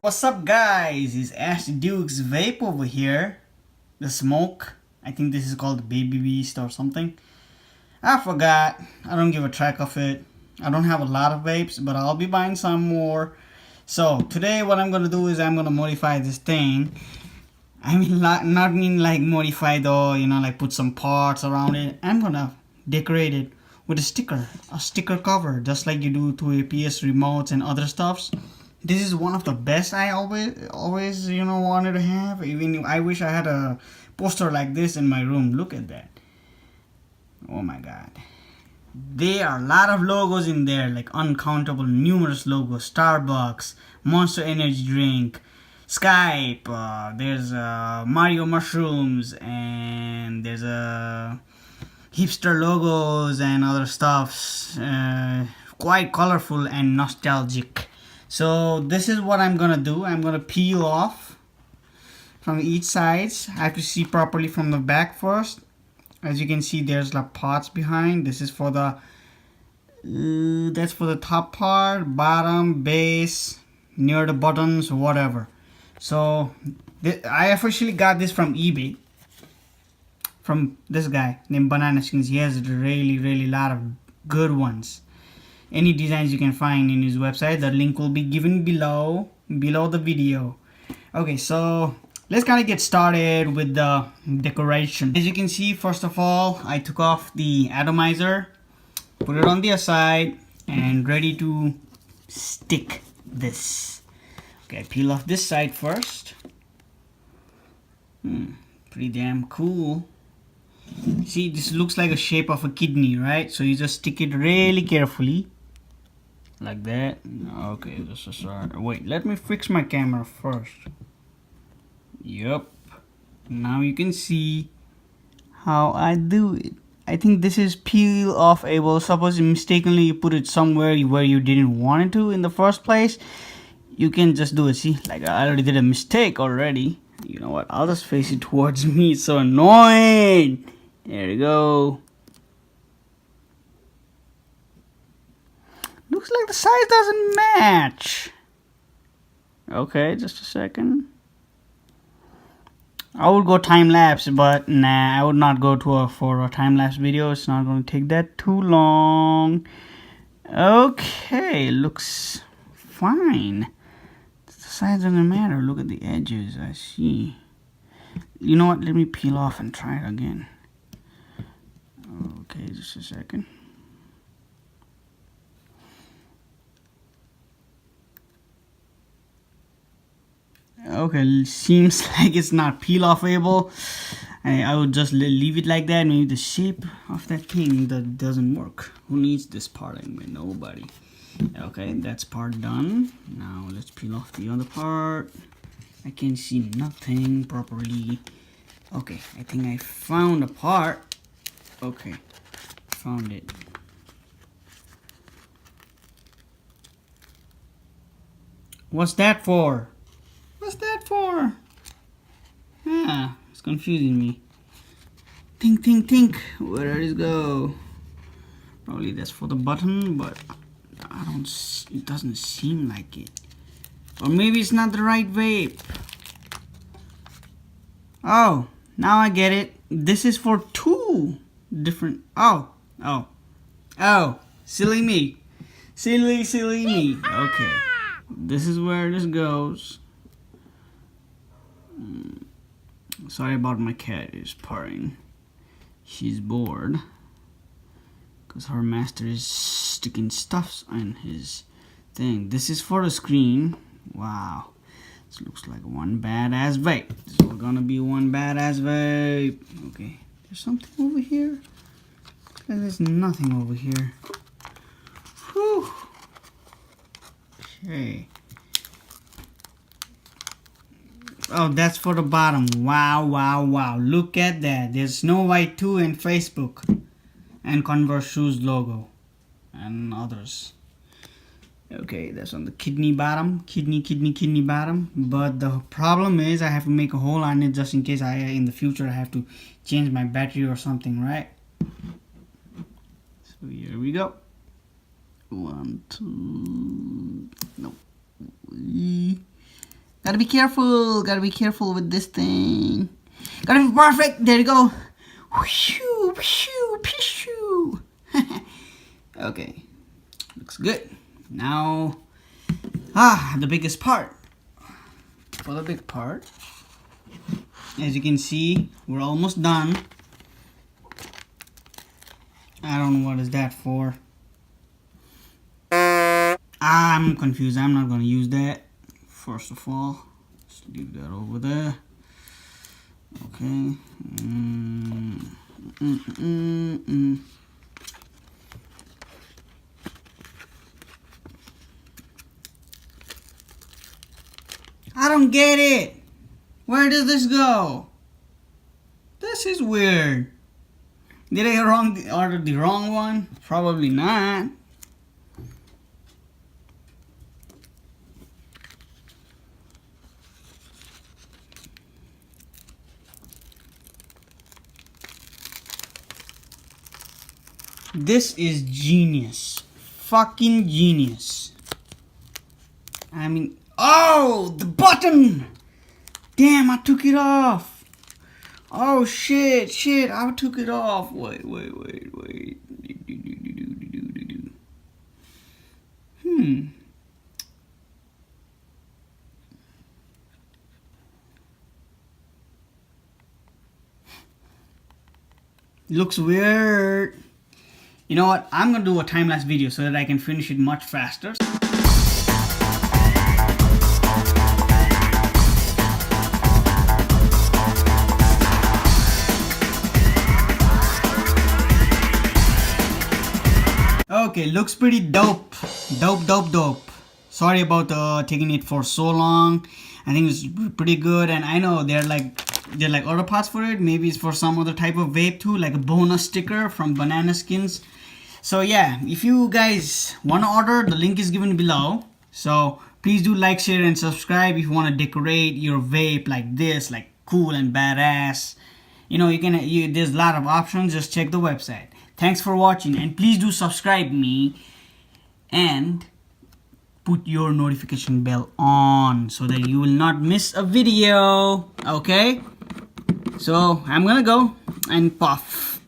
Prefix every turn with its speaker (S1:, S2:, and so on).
S1: What's up guys, it's Ash Duke's Vape over here. The smoke, I think this is called Baby Beast or something. I forgot, I don't give a track of it. I don't have a lot of vapes, but I'll be buying some more. So today what I'm gonna do is I'm gonna modify this thing. I mean, not mean like modify though, you know, like put some parts around it. I'm gonna decorate it with a sticker cover, just like you do to a PS remotes and other stuffs. This is one of the best I always you know wanted to have. Even I wish I had a poster like this in my room. Look at that. Oh my god. There are a lot of logos in there, like uncountable, numerous logos. Starbucks, Monster Energy Drink, Skype, there's Mario Mushrooms, and there's hipster logos and other stuffs. Quite colorful and nostalgic. So this is what I'm gonna do. I'm gonna peel off from each sides. I have to see properly from the back first. As you can see, there's like parts behind. This is for the that's for the top part, bottom, base, near the buttons, whatever. So I officially got this from eBay, from this guy named Banana Skins. He has really lot of good ones. Any designs you can find in his website. The link will be given below the video. Okay, so let's kind of get started with the decoration. As you can see, first of all, I took off the atomizer, put it on the side, and ready to stick this. Okay, peel off this side first. Pretty damn cool. See, this looks like a shape of a kidney, right? So you just stick it really carefully. Like that. Okay, this is wait, let me fix my camera first. Yup. Now you can see how I do it. I think this is peel off able. Suppose mistakenly you put it somewhere where you didn't want it to in the first place, you can just do it. See, like I already did a mistake already. You know what, I'll just face it towards me. It's so annoying. There you go. Looks like the size doesn't match. Okay, just a second. I would go time lapse, but nah, I would not go to for a time lapse video. It's not going to take that too long. Okay, looks fine. The size doesn't matter. Look at the edges. I see. You know what? Let me peel off and try it again. Okay, just a second. Okay, seems like it's not peel off able. I would just leave it like that. Maybe the shape of that thing that doesn't work. Who needs this part anyway? Nobody. Okay, that's part done. Now let's peel off the other part. I can see nothing properly. Okay, I think I found a part. Okay, found it. What's that for? What's that for? Ah, it's confusing me. Think. Where does it go? Probably that's for the button, but I don't. It doesn't seem like it. Or maybe it's not the right vape. Oh, now I get it. This is for two different. Oh. Silly me. Silly me. Okay. This is where this goes. Sorry about my cat is purring. She's bored because her master is sticking stuffs on his thing. This is for the screen. Wow, this looks like one badass vape. This is gonna be one badass vape. Okay, there's something over here. There's nothing over here. Whew. Okay. Oh, that's for the bottom. Wow. Look at that. There's Snow White 2 and Facebook. And Converse Shoes logo. And others. Okay, that's on the kidney bottom. Kidney bottom. But the problem is I have to make a hole on it just in case in the future I have to change my battery or something, right? So here we go. 1, 2... No. Gotta be careful. Gotta be careful with this thing. Gotta be perfect. There you go. Whooshoo, whooshoo, pishoo. Okay. Looks good. Now, the biggest part. For the big part, as you can see, we're almost done. I don't know what is that for. I'm confused. I'm not going to use that. First of all, just leave that over there. Okay. I don't get it. Where does this go? This is weird. Did I order the wrong one? Probably not. This is genius. Fucking genius. I mean, oh, the button! Damn, I took it off. Oh shit, I took it off. Wait. Looks weird. You know what? I'm gonna do a time-lapse video so that I can finish it much faster. Okay, looks pretty dope. Dope. Sorry about taking it for so long. I think it's pretty good, and I know they're like other parts for it. Maybe it's for some other type of vape too, like a bonus sticker from Banana Skins. So yeah, if you guys want to order, the link is given below. So please do like, share, and subscribe if you want to decorate your vape like this, like cool and badass. You know, there's a lot of options. Just check the website. Thanks for watching, and please do subscribe me and put your notification bell on so that you will not miss a video. Okay? So I'm gonna go and puff.